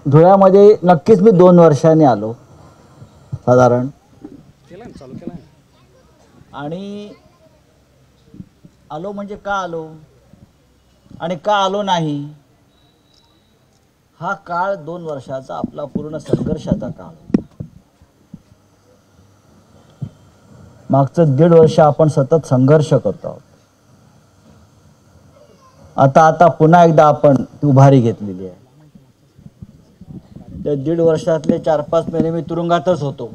धुळ्यामध्ये नक्कीच मी 2 वर्षांनी आलो साधारण. आणि आलो म्हणजे का आलो आणि का आलो नाही, हा काळ 2 वर्षाचा आपला पूर्ण संघर्षाचा काळ. मागचं 1.5 वर्ष आपण सतत संघर्ष करतो आहोत. आता पुन्हा एकदा आपण उभारी घेतलेली आहे. त्या 1.5 वर्षातले 4-5 महिने मी तुरुंगातच होतो.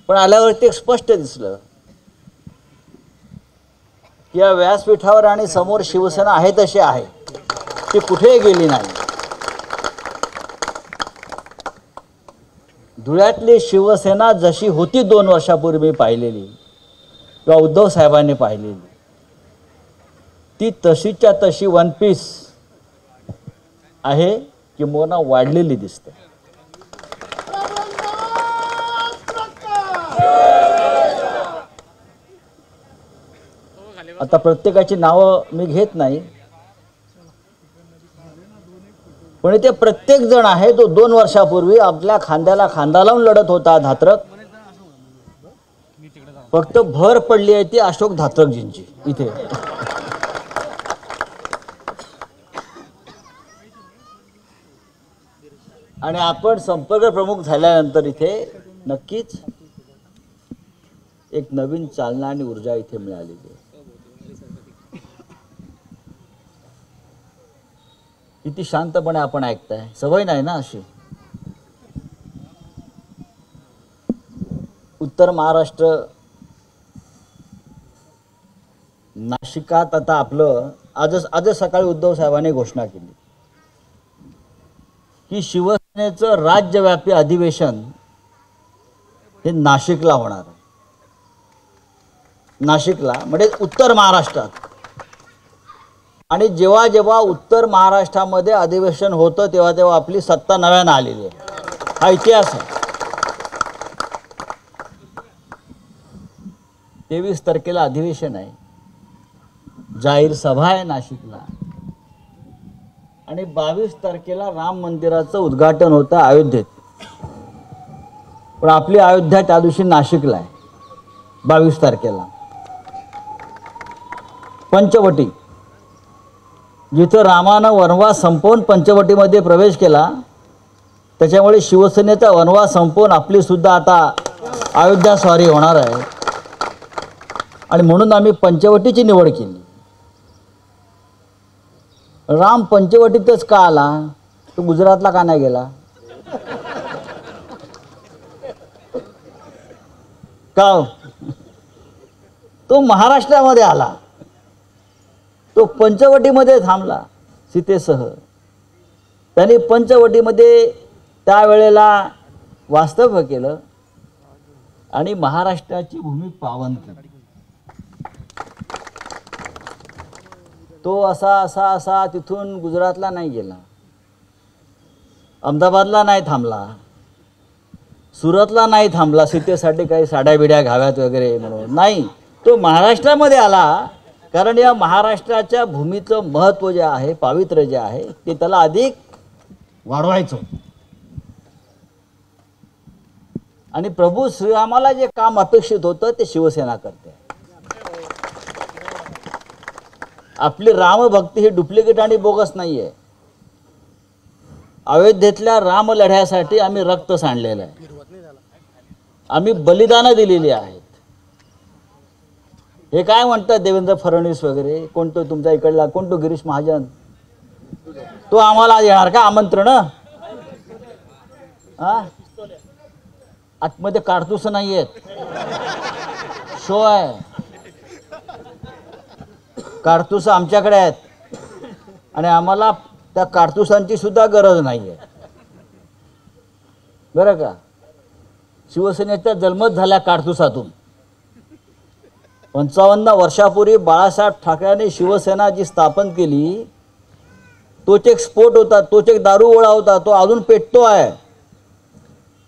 पण आल्यावरती एक स्पष्ट दिसलं की या व्यासपीठावर आणि समोर शिवसेना आहे तशी आहे, ती कुठेही गेली नाही. धुळ्यातली शिवसेना जशी होती 2 वर्षापूर्वी मी पाहिलेली किंवा उद्धव साहेबांनी पाहिलेली, ती तशीच्या तशी वन पीस आहे, किंबहुना वाढलेली दिसते. आता प्रत्येकाची नावं मी घेत नाही, पण ते प्रत्येक जण आहे तो 2 वर्षापूर्वी आपल्या खांद्याला खांदा लावून लढत होता धात्रक. फक्त भर पडली आहे ती अशोक धात्रकजींची इथे. आणि आपण संपर्क प्रमुख झाल्यानंतर इथे नक्कीच एक नवीन चालना आणि ऊर्जा इथे मिळालेली आहे. किती शांतपणे आपण ऐकताय, सवय नाही ना अशी. उत्तर महाराष्ट्र, नाशिकात आता आपलं आज सकाळी उद्धव साहेबांनी घोषणा केली की शिवसेनेचं राज्यव्यापी अधिवेशन हे नाशिकला होणार आहे. नाशिकला म्हणजे उत्तर महाराष्ट्रात. आणि जेव्हा जेव्हा उत्तर महाराष्ट्रामध्ये अधिवेशन होतं तेव्हा तेव्हा आपली सत्ता नव्यानं आलेली आहे. हा इतिहास आहे. 23 तारखेला अधिवेशन आहे, जाहीर सभा आहे नाशिकला, आणि 22 तारखेला राम मंदिराचं उद्घाटन होतं अयोध्येत. पण आपली अयोध्या त्या दिवशी नाशिकला आहे 22 तारखेला. पंचवटी, जिथं रामानं वनवास संपवून पंचवटीमध्ये प्रवेश केला, त्याच्यामुळे शिवसेनेचा वनवास संपवून आपली सुद्धा आता अयोध्या स्वारी होणार आहे. आणि म्हणून आम्ही पंचवटीची निवड केली. राम पंचवटीतच का आला, तो गुजरातला का नाही गेला? का तो महाराष्ट्रामध्ये आला, तो पंचवटीमध्ये थांबला सीतेसह. त्यांनी पंचवटीमध्ये त्यावेळेला वास्तव्य केलं आणि महाराष्ट्राची भूमी पावन केली. तो असा तिथून गुजरातला नाही गेला, अहमदाबादला नाही थांबला, सुरतला नाही थांबला सीतेसाठी काही साड्या बिड्या घाव्यात वगैरे म्हणून नाही. तो महाराष्ट्रामध्ये आला, कारण या महाराष्ट्राच्या भूमीचं महत्त्व जे आहे, पावित्र्य जे आहे, ते त्याला अधिक वाढवायचं. आणि प्रभू श्रीरामाला जे काम अपेक्षित होतं ते शिवसेना करते. आपली रामभक्ती ही डुप्लिकेट आणि बोगस नाही आहे. अयोध्येतल्या राम लढ्यासाठी आम्ही रक्त सांडलेलं आहे, आम्ही बलिदानं दिलेली आहेत. हे काय म्हणतात देवेंद्र फडणवीस वगैरे, कोणतो तुमच्या इकडला कोणतो गिरीश महाजन, तो आम्हाला येणार का आमंत्रण? आतमध्ये काडतूस नाही आहेत, शो आहे. काडतूस आमच्याकडे आहेत आणि आम्हाला त्या काडतुसांची सुद्धा गरज नाही आहे, बरं का. शिवसेनेचा जन्मच झाला काडतुसातून. 55 वर्षापूर्वी बाळासाहेब ठाकरेंनी शिवसेना जी स्थापन केली, तोच एक स्फोट होता, तोच एक दारूगोळा होता, तो अजून पेटतो आहे.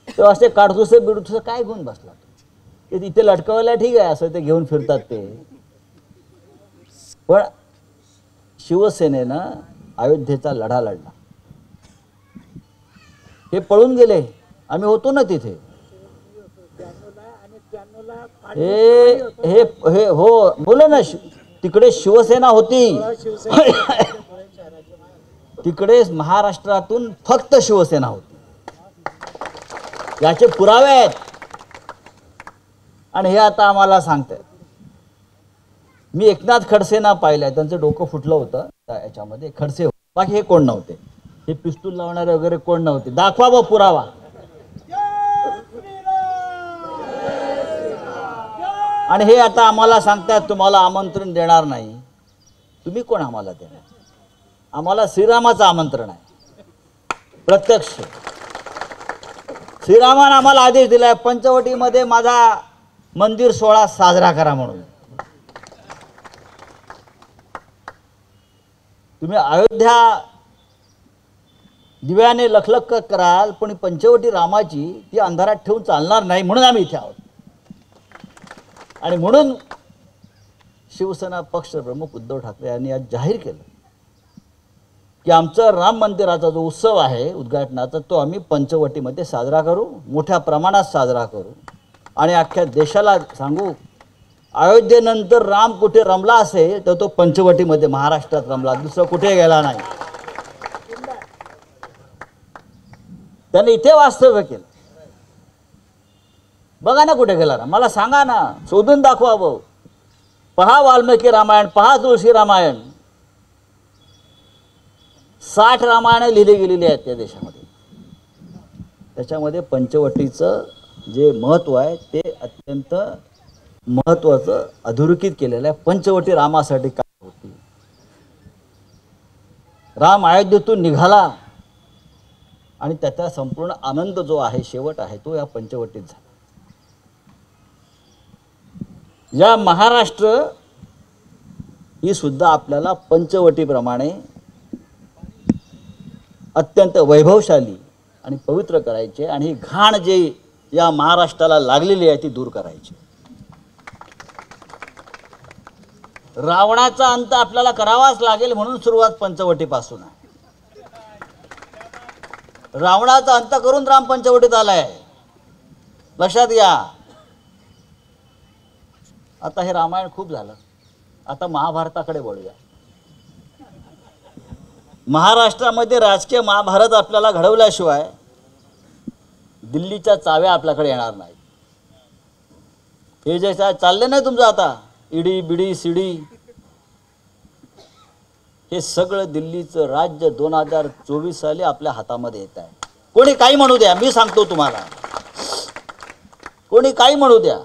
तो असे काडतुसे बिडतुसे काय घेऊन बसला? ते तिथे लटकवायला ठीक आहे, असं ते घेऊन फिरतात ते. पण शिवसेनेनं अयोध्येचा लढा लढला. हे पळून गेले, आम्ही होतो ना तिथे. हे हे हे हो बोला ना, तिकडे शिवसेना होती. तिकडे महाराष्ट्रातून फक्त शिवसेना होती, याचे पुरावे आहेत. आणि हे आता आम्हाला सांगतायत. मी एकनाथ खडसेंना पाहिलंय, त्यांचं डोकं फुटलं होतं याच्यामध्ये. खडसे बाकी हे कोण नव्हते, हे पिस्तूल लावणारे वगैरे कोण नव्हते. दाखवा व पुरावा. आणि हे आता आम्हाला सांगतात तुम्हाला आमंत्रण देणार नाही. तुम्ही कोण आम्हाला देणार? आम्हाला श्रीरामाचं आमंत्रण आहे प्रत्यक्ष. श्रीरामाने आम्हाला आदेश दिलाय पंचवटीमध्ये माझा मंदिर सोहळा साजरा करा म्हणून. तुम्ही अयोध्या दिव्याने लखलख कराल, पण पंचवटी रामाची ती अंधारात ठेवून चालणार नाही. म्हणून आम्ही इथे आहोत. आणि म्हणून शिवसेना पक्ष प्रमुख उद्धव ठाकरे यांनी आज जाहीर केलं की आमचा राम मंदिराचा जो उत्सव आहे उद्घाटनाचा, तो आम्ही पंचवटीमध्ये साजरा करू, मोठ्या प्रमाणात साजरा करू. आणि अख्ख्या देशाला सांगू, अयोध्येनंतर राम कुठे रमला असेल तर तो पंचवटीमध्ये महाराष्ट्रात रमला, दुसरं कुठे गेला नाही. त्याने इथे वास्तव्य केलं. बघा ना कुठे गेला, मला सांगा ना, शोधून दाखवावं. पहा वाल्मिकी रामायण, पहा तुळशी रामायण. 60 रामायणे लिहिली गेलेली आहेत त्या देशामध्ये. त्याच्यामध्ये पंचवटीचं जे महत्त्व आहे ते अत्यंत महत्त्वाचं अधोरेखित केलेलं आहे. पंचवटी रामासाठी काय होती, राम अयोध्येतून निघाला आणि त्याचा संपूर्ण आनंद जो आहे, शेवट आहे, तो या पंचवटीत झाला. या महाराष्ट्र ही सुद्धा आपल्याला पंचवटीप्रमाणे अत्यंत वैभवशाली आणि पवित्र करायचे. आणि ही घाण जे या महाराष्ट्राला लागलेली आहे ती दूर करायची. रावणाचा अंत आपल्याला करावाच लागेल, म्हणून सुरुवात पंचवटीपासून आहे. रावणाचा अंत करून राम पंचवटीत आलाय, लक्षात घ्या. आता हे रामायण खूप झालं, आता महाभारताकडे वळूया. महाराष्ट्रामध्ये राजकीय महाभारत आपल्याला घडवल्याशिवाय दिल्लीच्या चाव्या आपल्याकडे येणार नाही. हे जे चालले नाही तुमचं आता ईडी बिडी सीडी, हे सगळं दिल्लीचं राज्य 2024 साली आपल्या हातामध्ये येत आहे. कोणी काही म्हणू द्या, मी सांगतो तुम्हाला, कोणी काही म्हणू द्या,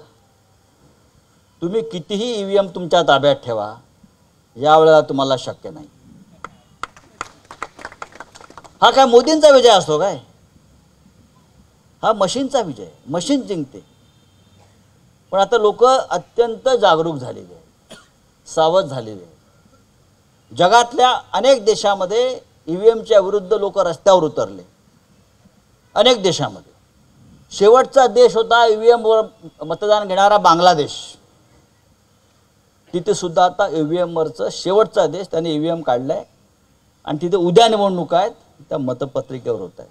तुम्ही कितीही ईव्हीएम तुमच्या ताब्यात ठेवा, यावेळेला तुम्हाला शक्य नाही. हा काय मोदींचा विजय असतो काय? हा मशीनचा विजय, मशीन जिंकते. पण आता लोक अत्यंत जागरूक झालेले आहेत, सावध झालेले आहेत. जगातल्या अनेक देशामध्ये ईव्हीएमच्या विरुद्ध लोक रस्त्यावर उतरले. अनेक देशामध्ये शेवटचा देश होता ईव्हीएमवर मतदान घेणारा बांगलादेश. तिथे सुद्धा आता ईव्हीएमवरचं शेवटचा देश त्यांनी ईव्हीएम काढलाय आणि तिथे उद्या निवडणुका आहेत, त्या मतपत्रिकेवर होत आहेत.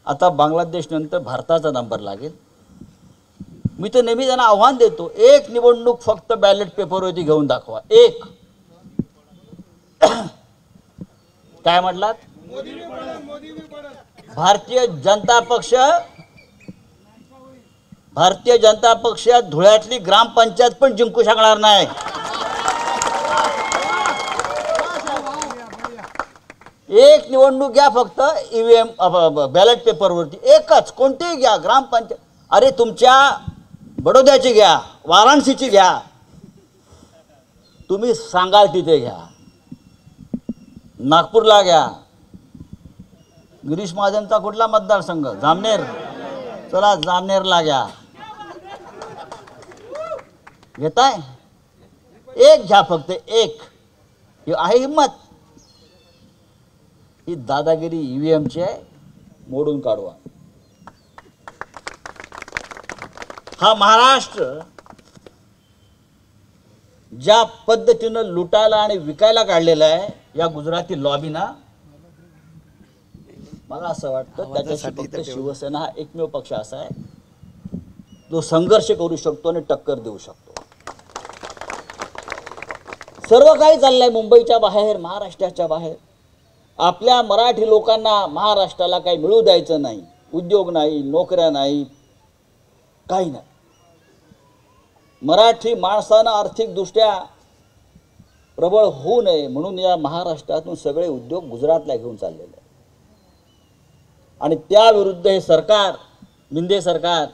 आता बांगलादेश नंतर भारताचा नंबर लागेल. मी तर नेहमी त्यांना आव्हान देतो, एक निवडणूक फक्त बॅलेट पेपरवरती घेऊन दाखवा. एक काय म्हटलात? भारतीय जनता पक्ष धुळ्यातली ग्रामपंचायत पण जिंकू शकणार नाही. एक निवडणूक घ्या फक्त ईव्हीएम बॅलेट पेपरवरती, एकच, कोणतीही घ्या ग्रामपंचायत. अरे तुमच्या बडोद्याची घ्या, वाराणसीची घ्या, तुम्ही सांगाल तिथे घ्या. नागपूरला घ्या. गिरीश महाजनचा कुठला मतदारसंघ? जामनेर. चला जामनेरला घ्या. घेताय? एक घ्या फक्त, एक. ही आहे हिम्मत. ही दादागिरी ईव्हीएमची आहे, मोडून काढवा. हा महाराष्ट्र ज्या पद्धतीनं लुटायला आणि विकायला काढलेलं आहे या गुजराती लॉबीना, मला असं वाटतं त्याच्याशी फक्त शिवसेना हा एकमेव पक्ष असा आहे जो संघर्ष करू शकतो आणि टक्कर देऊ शकतो. सर्व काही चाललंय मुंबईच्या बाहेर, महाराष्ट्राच्या बाहेर. आपल्या मराठी लोकांना महाराष्ट्राला काही मिळू द्यायचं नाही. उद्योग नाही, नोकऱ्या नाही, काही नाही. मराठी माणसानं आर्थिकदृष्ट्या प्रबळ होऊ नये म्हणून या महाराष्ट्रातून सगळे उद्योग गुजरातला घेऊन चाललेले आहे. आणि त्याविरुद्ध हे सरकार, शिंदे सरकार,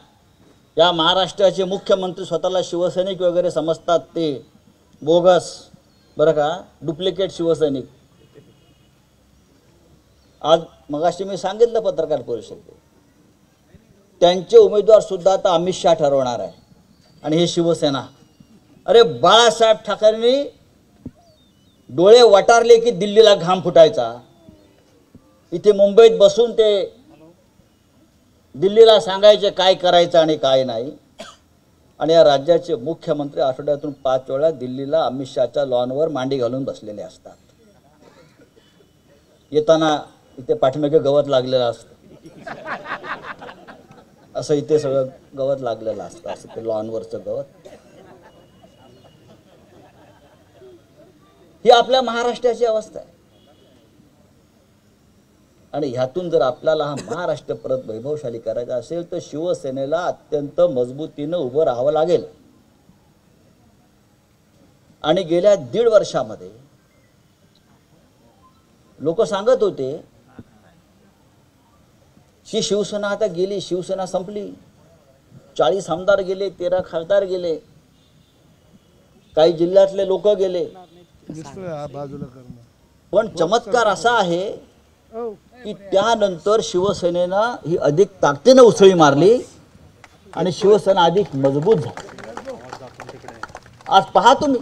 या महाराष्ट्राचे मुख्यमंत्री स्वतःला शिवसैनिक वगैरे समजतात, ते बोगस, बरं का, डुप्लिकेट शिवसैनिक. आज मगाशी मी सांगितलं पत्रकार परिषदेत, त्यांचे उमेदवार सुद्धा आता अमित शहा ठरवणार आहे आणि हे शिवसेना. अरे बाळासाहेब ठाकरेंनी डोळे वटारले की दिल्लीला घाम फुटायचा. इथे मुंबईत बसून ते दिल्लीला सांगायचे काय करायचं आणि काय नाही. आणि या राज्याचे मुख्यमंत्री आठवड्यातून 5 वेळा दिल्लीला अमित शहाच्या लॉनवर मांडी घालून बसलेले असतात. येताना इथे पाठीमागे गवत लागलेलं असतं, असं इथे सगळं गवत लागलेलं असतं, असं ते लॉनवरचं गवत. ही आपल्या महाराष्ट्राची अवस्था आहे. आणि ह्यातून जर आपल्याला हा महाराष्ट्र परत वैभवशाली करायचा असेल तर शिवसेनेला अत्यंत मजबूतीनं उभं राहावं लागेल. आणि गेल्या 1.5 वर्षामध्ये लोक सांगत होते ही शिवसेना आता गेली, शिवसेना संपली, 40 आमदार गेले, 13 खासदार गेले, काही जिल्ह्यातले लोक गेले. पण चमत्कार असा आहे की त्यानंतर शिवसेनेनं ही अधिक ताकदीनं उसळी मारली आणि शिवसेना अधिक मजबूत झाली. आज पहा तुम्ही,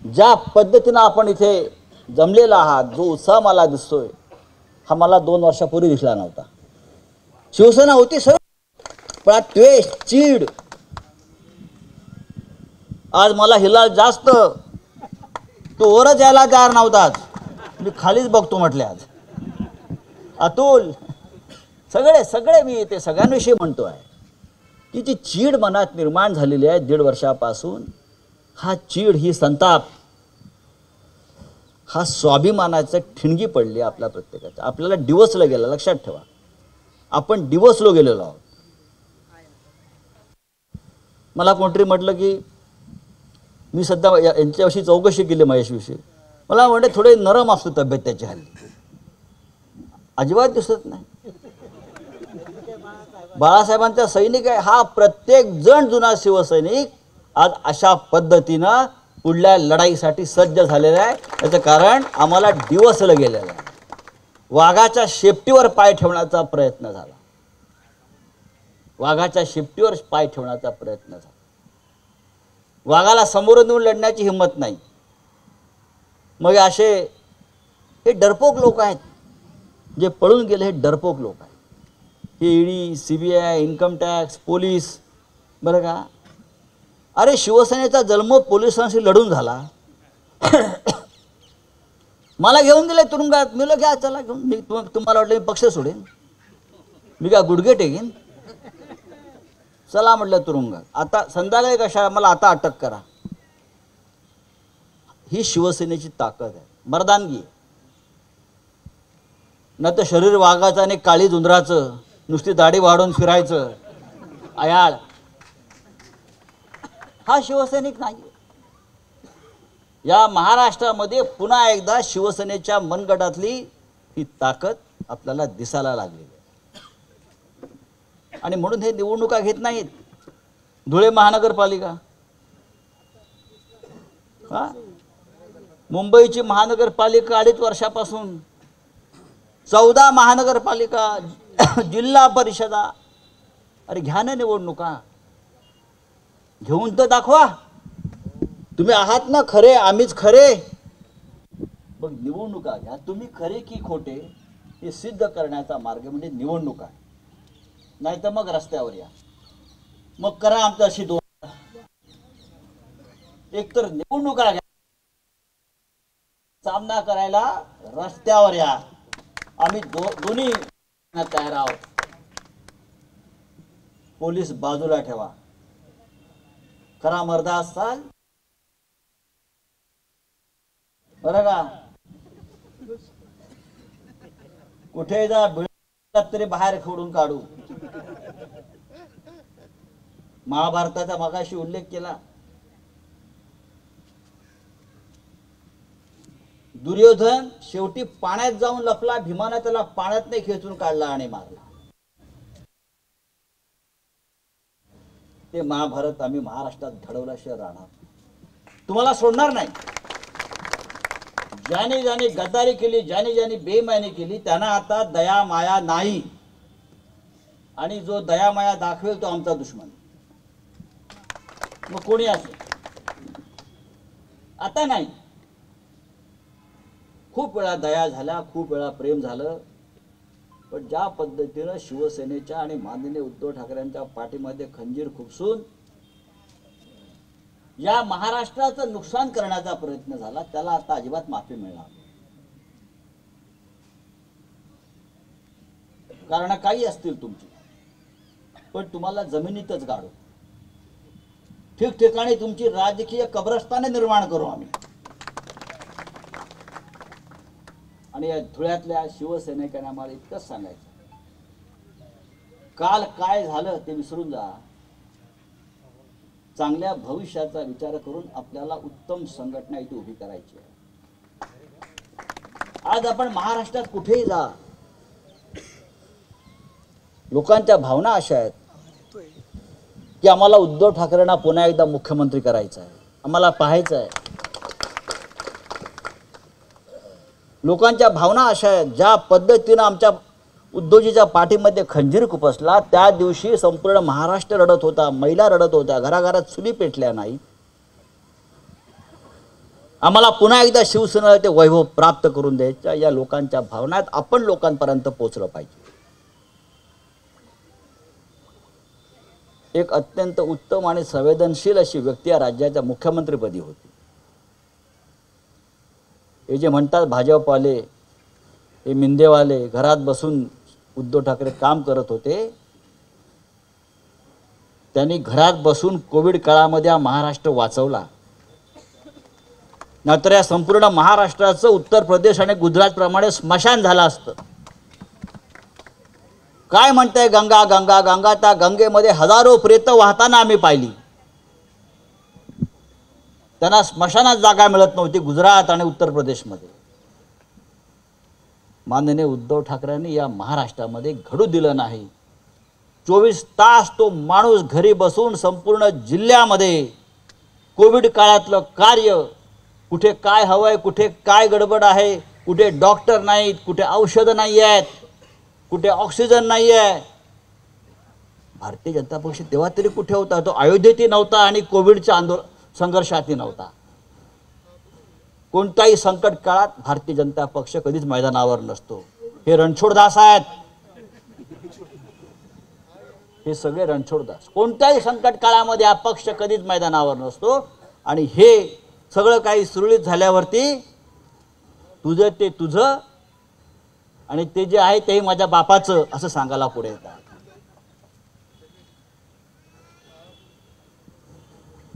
ज्या पद्धतीनं आपण इथे जमलेला आहात, जो उत्साह मला दिसतोय हा मला 2 वर्षापूर्वी दिसला नव्हता. शिवसेना होती सर, पण द्वेष, चीड. आज मला हिला जास्त तो वरच यायला तयार नव्हताच, मी खालीच बघतो म्हटले. आज अतुल, सगळे मी ते सगळ्यांविषयी म्हणतो आहे की जी चीड मनात निर्माण झालेली आहे 1.5 वर्षापासून, हा चीड, ही संताप, हा स्वाभिमानाचं ठिणगी पडली आपल्या प्रत्येकाच्या. आपल्याला डिवसलं गेलं, लक्षात ठेवा, आपण डिवसलो गेलेलो आहोत. मला कोणतरी म्हटलं की मी सध्या यांच्याविषयी चौकशी केली, महेशविषयी. मला म्हणते थोडे नरम असतो तब्येत त्याची, हल्ली अजिबात दिसत नाही. बाळासाहेबांचा सैनिक आहे हा. प्रत्येक जण जुना शिवसैनिक आज अशा पद्धतीनं पुढल्या लढाईसाठी सज्ज झालेला आहे. याचं कारण आम्हाला डिवसलं गेलेलं आहे. वाघाच्या शेपटीवर पाय ठेवण्याचा प्रयत्न झाला, वाघाच्या शेपटीवर पाय ठेवण्याचा प्रयत्न झाला. वाघाला समोर नेऊन लढण्याची हिंमत नाही. मग असे हे डरपोक लोक आहेत, जे पळून गेले हे डरपोक लोक आहेत. हे ED, CBI, income tax, police, बरं का. अरे शिवसेनेचा जन्म पोलिसांशी लढून झाला. मला घेऊन गेले तुरुंगात. मी लोक घ्या, चला घेऊन. मी तुम्हाला वाटलं मी पक्ष सोडेन, मी काय गुडघे टेकीन? चला म्हटलं तुरुंगात. आता संध्याकाळी कशा, मला आता अटक करा. ही शिवसेनेची ताकद आहे, मर्दानगी आहे. न तर शरीर वाघाचं आणि काळी झुंजराचं, नुसती दाढी वाढवून फिरायचं अयाळ, हा शिवसैनिक नाही. या महाराष्ट्रामध्ये पुन्हा एकदा शिवसेनेच्या मनगटातली ही ताकद आपल्याला दिसायला लागली आहे. आणि म्हणून हे निवडणुका घेत नाहीत. धुळे महानगरपालिका, हा, मुंबईची महानगरपालिका 2.5 वर्षापासून, 14 महानगरपालिका, जिल्हा परिषदा. अरे घ्या ना निवडणुका, घेऊन तर दाखवा. तुम्ही आहात ना खरे, आम्हीच खरे. मग निवडणुका घ्या. तुम्ही खरे की खोटे हे सिद्ध करण्याचा मार्ग म्हणजे निवडणुका. नाही तर मग रस्त्यावर या, मग करा आमच्याशी दोन. एकतर निवडणुका घ्या, सामना करायला रस्त्यावर या, आम्ही दोन्ही तयार आहोत. पोलीस बाजूला ठेवा. खरा मर्दा असाल बरं का, कुठे जा तरी बाहेर खोडून काढू. महाभारताचा मगाशी उल्लेख केला. दुर्योधन शेवटी पाण्यात जाऊन लपला, भीमाने त्याला पाण्यात नाही खेचून काढला आणि मारला. ते महाभारत आम्ही महाराष्ट्रात घडवल्याशिवाय राहणार, तुम्हाला सोडणार नाही. ज्याने ज्याने गद्दारी केली, ज्याने ज्याने बेईमानी केली, त्यांना आता दया माया नाही. आणि जो दया माया दाखवेल तो आमचा दुश्मन, मग कोणी असेल. आता नाही. खूप वेळा दया झाल्या, खूप वेळा प्रेम झालं, पण ज्या पद्धतीनं शिवसेनेच्या आणि माननीय उद्धव ठाकरेंच्या पाठीमध्ये खंजीर खुपसून या महाराष्ट्राचं नुकसान करण्याचा प्रयत्न झाला, त्याला आता अजिबात माफी मिळणार. कारण काही असतील तुमची, पण तुम्हाला जमिनीतच गाडू, ठिकठिकाणी तुमची राजकीय कब्रस्ताने निर्माण करू आम्ही. आणि या धुळ्यातल्या शिवसैनिकांना मला इतकंच सांगायचं, काल काय झालं ते विसरून जा. चांगल्या भविष्याचा विचार करून आपल्याला उत्तम संघटना इथे उभी करायची आहे. आज आपण महाराष्ट्रात कुठेही जा, लोकांच्या भावना अशा आहेत की आम्हाला उद्धव ठाकरेंना पुन्हा एकदा मुख्यमंत्री करायचं आहे, आम्हाला पाहायचं आहे. लोकांच्या भावना अशा आहेत, ज्या पद्धतीनं आमच्या उद्धवजीच्या पाठीमध्ये खंजीर खुपसला, त्या दिवशी संपूर्ण महाराष्ट्र रडत होता, महिला रडत होत्या, घराघरात चुली पेटल्या नाही. आम्हाला पुन्हा एकदा शिवसेनेला ते वैभव प्राप्त करून द्यायच्या या लोकांच्या भावना आहेत. आपण लोकांपर्यंत पोहोचलं पाहिजे. एक अत्यंत उत्तम आणि संवेदनशील अशी व्यक्ती या राज्याच्या मुख्यमंत्रीपदी होती. हे जे म्हणतात भाजपवाले, हे मिंदेवाले, घरात बसून उद्धव ठाकरे काम करत होते, त्यांनी घरात बसून कोविड काळामध्ये हा महाराष्ट्र वाचवला. नाहीतर या संपूर्ण महाराष्ट्राचं उत्तर प्रदेश आणि गुजरात प्रमाणे स्मशान झालं असतं. काय म्हणताय गंगा गंगा गंगा, त्या गंगेमध्ये हजारो प्रेत वाहताना आम्ही पाहिली. त्यांना स्मशानात जागा मिळत नव्हती गुजरात आणि उत्तर प्रदेशमध्ये. माननीय उद्धव ठाकरेंनी या महाराष्ट्रामध्ये घडू दिलं नाही. 24 तास तो माणूस घरी बसून संपूर्ण जिल्ह्यामध्ये कोविड काळातलं कार्य, कुठे काय हवंय, कुठे काय गडबड आहे, कुठे डॉक्टर नाहीत, कुठे औषधं नाही आहेत, कुठे ऑक्सिजन नाही आहे. भारतीय जनता पक्ष तेव्हा तरी कुठे होता? तो अयोध्येतही नव्हता आणि कोविडच्या संघर्षातही नव्हता. कोणत्याही संकट काळात भारतीय जनता पक्ष कधीच मैदानावर नसतो. हे रणछोडदास आहेत, हे सगळे रणछोडदास. कोणत्याही संकट काळामध्ये हा पक्ष कधीच मैदानावर नसतो. आणि हे सगळं काही सुरळीत झाल्यावरती तुझं ते तुझं आणि ते जे आहे ते माझ्या बापाचं असं सांगायला पुढे येतात.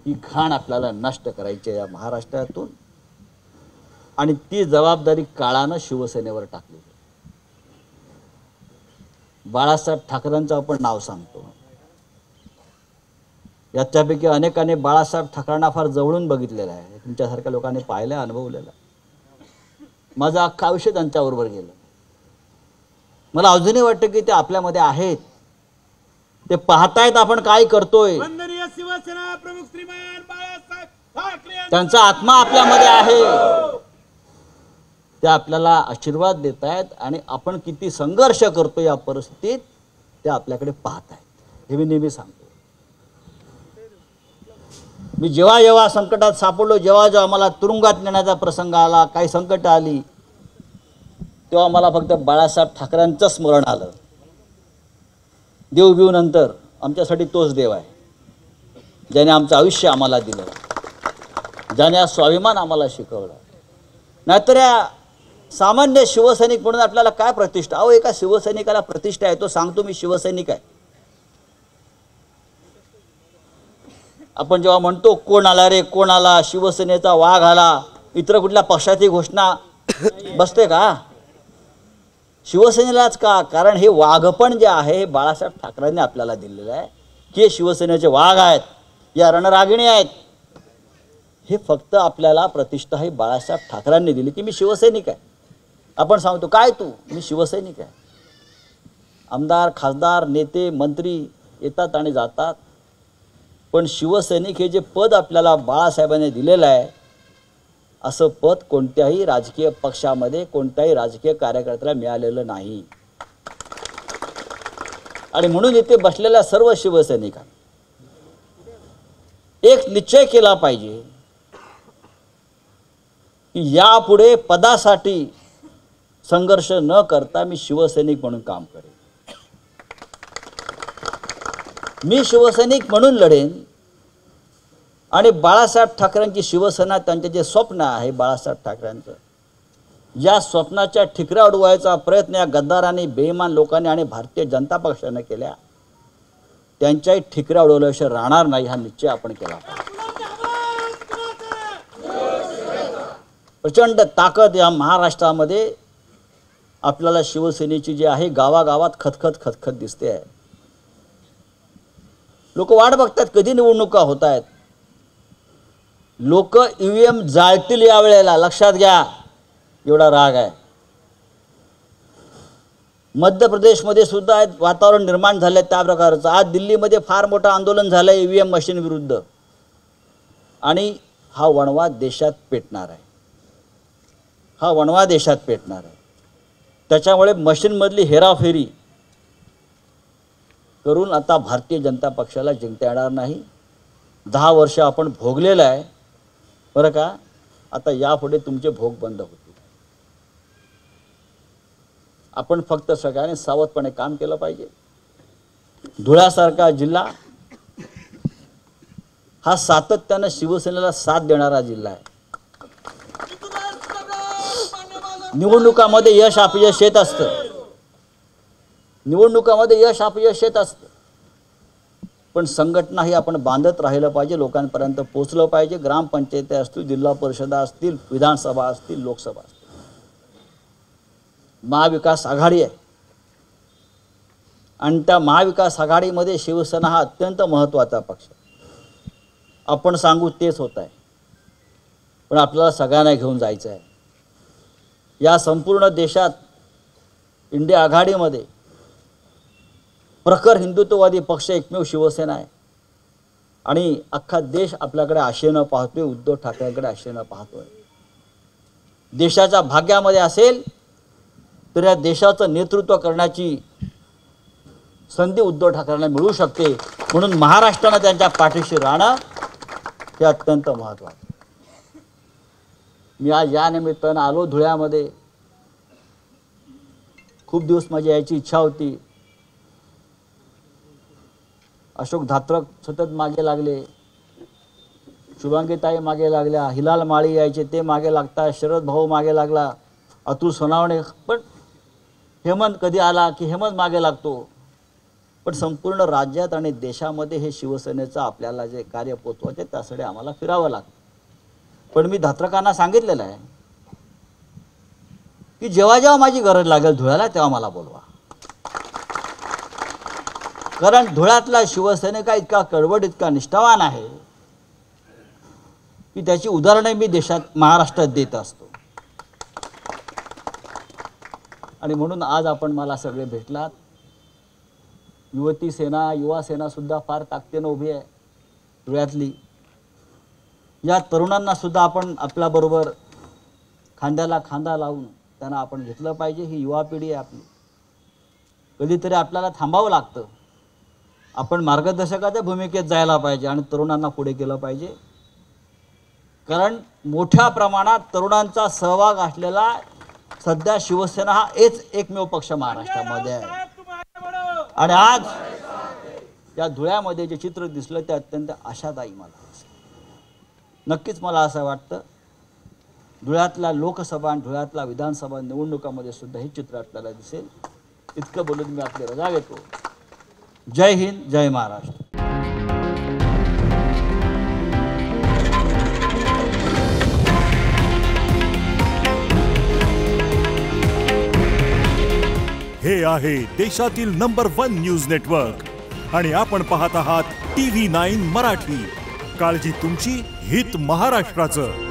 ही घाण आपल्याला नष्ट करायची आहे या महाराष्ट्रातून, आणि ती जबाबदारी काळानं शिवसेनेवर टाकली. बाळासाहेब ठाकरेंचं आपण नाव सांगतो. याच्यापैकी अनेकांनी बाळासाहेब ठाकरेंना फार जवळून बघितलेलं आहे. तुमच्यासारख्या लोकांनी पाहिलं, अनुभवलेलं. माझं अख्खं आयुष्य त्यांच्याबरोबर गेलं. मला अजूनही वाटतं की ते आपल्यामध्ये आहेत, ते पाहतायत आपण काय करतोय. शिवसेना प्रमुख श्रीमान बाळासाहेब ठाकरे, त्यांचा आत्मा आपल्यामध्ये आहे. ते आपल्याला आशीर्वाद देत आहेत आणि आपण किती संघर्ष करतो या परिस्थितीत ते आपल्याकडे पाहत आहेत. हे मी नेहमी सांगतो. मी जेव्हा जेव्हा संकटात सापडलो, जेव्हा जेव्हा मला तुरुंगात नेण्याचा प्रसंग आला, काही संकट आली, तेव्हा मला फक्त बाळासाहेब ठाकरेंचं स्मरण आलं. देव बिव नंतर आमच्यासाठी तोच देव आहे ज्याने आमचं आयुष्य आम्हाला दिलं. ज्याने हा स्वाभिमान आम्हाला शिकवला. नाहीतर या सामान्य शिवसैनिक म्हणून आपल्याला काय प्रतिष्ठा? अहो, एका शिवसैनिकाला प्रतिष्ठा आहे, तो सांगतो मी शिवसैनिक आहे. आपण जेव्हा म्हणतो कोण आला रे, कोण आला, शिवसेनेचा वाघ आला, इतर कुठल्या पक्षाची घोषणा बसते का? शिवसेनेलाच का? कारण हे वाघपण जे आहे हे बाळासाहेब ठाकरेंनी आपल्याला दिलेलं आहे की हे शिवसेनेचे वाघ आहेत, या रणरागिणी आहेत. हे फक्त आपल्याला प्रतिष्ठा ही बाळासाहेब ठाकरेंनी दिली की मी शिवसैनिक आहे. आपण सांगतो काय तू? मी शिवसैनिक आहे. आमदार, खासदार, नेते, मंत्री येतात आणि जातात, पण शिवसैनिक हे जे पद आपल्याला बाळासाहेबांनी दिलेलं आहे, असं पद कोणत्याही राजकीय पक्षामध्ये कोणत्याही राजकीय कार्यकर्त्याला मिळालेलं नाही. आणि म्हणून इथे बसलेल्या सर्व शिवसैनिकांनी एक निश्चय केला पाहिजे की यापुढे पदासाठी संघर्ष न करता मी शिवसैनिक म्हणून काम करेन. मी शिवसैनिक म्हणून लढेन आणि बाळासाहेब ठाकरेंची शिवसेना, त्यांचे जे स्वप्न आहे बाळासाहेब ठाकरेंचं, या स्वप्नाच्या ठिकऱ्या उडवायचा प्रयत्न या गद्दारांनी, बेईमान लोकांनी आणि भारतीय जनता पक्षाने केल्या. त्यांच्याही ठिकऱ्या उडवल्याशिवाय राहणार नाही, हा निश्चय आपण केला पाहिजे. प्रचंड ताकद या महाराष्ट्रामध्ये आपल्याला शिवसेनेची जी आहे गावागावात खतखत खतखत दिसते आहे. लोक वाट बघतात कधी निवडणुका होत आहेत. लोक ईव्हीएम जाळतील या वेळेला, लक्षात घ्या, एवढा राग आहे. मध्य प्रदेशमध्ये सुद्धा वातावरण निर्माण झालं त्या प्रकारचं. आज दिल्लीमध्ये फार मोठं आंदोलन झालं आहे ईव्हीएम मशीन विरुद्ध, आणि हा वणवा देशात पेटणार आहे. हा वणवा देशात पेटणार आहे. त्याच्यामुळे मशीनमधली हेराफेरी करून आता भारतीय जनता पक्षाला जिंकता येणार नाही. 10 वर्ष आपण भोगलेलं आहे बरं का. आता यापुढे तुमचे भोग बंद होतील. आपण फक्त सगळ्यांनी सावधपणे काम केलं पाहिजे. धुळ्यासारखा जिल्हा हा सातत्यानं शिवसेनेला साथ देणारा जिल्हा आहे. निवडणुकामध्ये यश अपयश येत असतं, निवडणुकामध्ये यश अपयश येत असतं, पण संघटना ही आपण बांधत राहिलं पाहिजे, लोकांपर्यंत पोहोचलं पाहिजे. ग्रामपंचायती असतील, जिल्हा परिषदा असतील, विधानसभा असतील, लोकसभा असतील. महाविकास आघाडी आहे आणि त्या महाविकास आघाडीमध्ये शिवसेना हा अत्यंत महत्त्वाचा पक्ष आहे. आपण सांगू तेच होत आहे, पण आपल्याला सगळ्यांना घेऊन जायचं आहे. या संपूर्ण देशात इंडिया आघाडीमध्ये प्रखर हिंदुत्ववादी पक्ष एकमेव शिवसेना आहे आणि अख्खा देश आपल्याकडे आशेनं पाहतोय, उद्धव ठाकरेंकडे आशेनं पाहतोय. देशाच्या भाग्यामध्ये असेल तर या देशाचं नेतृत्व करण्याची संधी उद्धव ठाकरेंना मिळू शकते. म्हणून महाराष्ट्रानं त्यांच्या पाठीशी राहणं हे अत्यंत महत्त्वाचं. मी आज या निमित्तानं आलो धुळ्यामध्ये. खूप दिवस माझी यायची इच्छा होती. अशोक धात्रक सतत मागे लागले, शुभांगीताई मागे लागल्या, हिलाल माळी यायचे ते मागे लागतात, शरद भाऊ मागे लागला, अतुल सोनावणे, पण हेमंत कधी आला की हेमंत मागे लागतो. पण संपूर्ण राज्यात आणि देशामध्ये हे शिवसेनेचं आपल्याला जे कार्य पोचवायचे त्यासाठी आम्हाला फिरावं लागतं. पण मी धात्रकांना सांगितलेलं आहे की जेव्हा जेव्हा माझी गरज लागेल धुळ्याला तेव्हा मला बोलवा. कारण धुळ्यातला शिवसैनिक इतका कडवट, इतका निष्ठावान आहे की त्याची उदाहरणे मी देशात, महाराष्ट्रात देत असतो. आणि म्हणून आज आपण मला सगळे भेटलात. युवती सेना, युवा सेना सुद्धा फार ताकदीनं उभी आहे धुळ्यातली. या तरुणांना सुद्धा आपण आपल्याबरोबर खांद्याला खांदा लावून त्यांना आपण घेतलं पाहिजे. ही युवा पिढी आहे आपली. कधीतरी आपल्याला थांबावं लागतं. आपण मार्गदर्शकाच्या भूमिकेत जायला पाहिजे आणि तरुणांना पुढे केलं पाहिजे. कारण मोठ्या प्रमाणात तरुणांचा सहभाग असलेला सध्या शिवसेना हा एकमेव पक्ष महाराष्ट्रामध्ये आहे. आणि आज या धुळ्यामध्ये जे चित्र दिसलं ते अत्यंत आशादायी मला. नक्कीच मला असं वाटतं धुळ्यातल्या लोकसभा आणि धुळ्यातल्या विधानसभा निवडणुकामध्ये सुद्धा हे चित्र आपल्याला दिसेल. इतकं बोलून मी आपली रजा घेतो. जय हिंद, जय महाराष्ट्र. हे आहे देशातील नंबर 1 न्यूज नेटवर्क आणि आपण पाहत आहात TV9 मराठी. काळजी तुमची, हित महाराष्ट्राचं.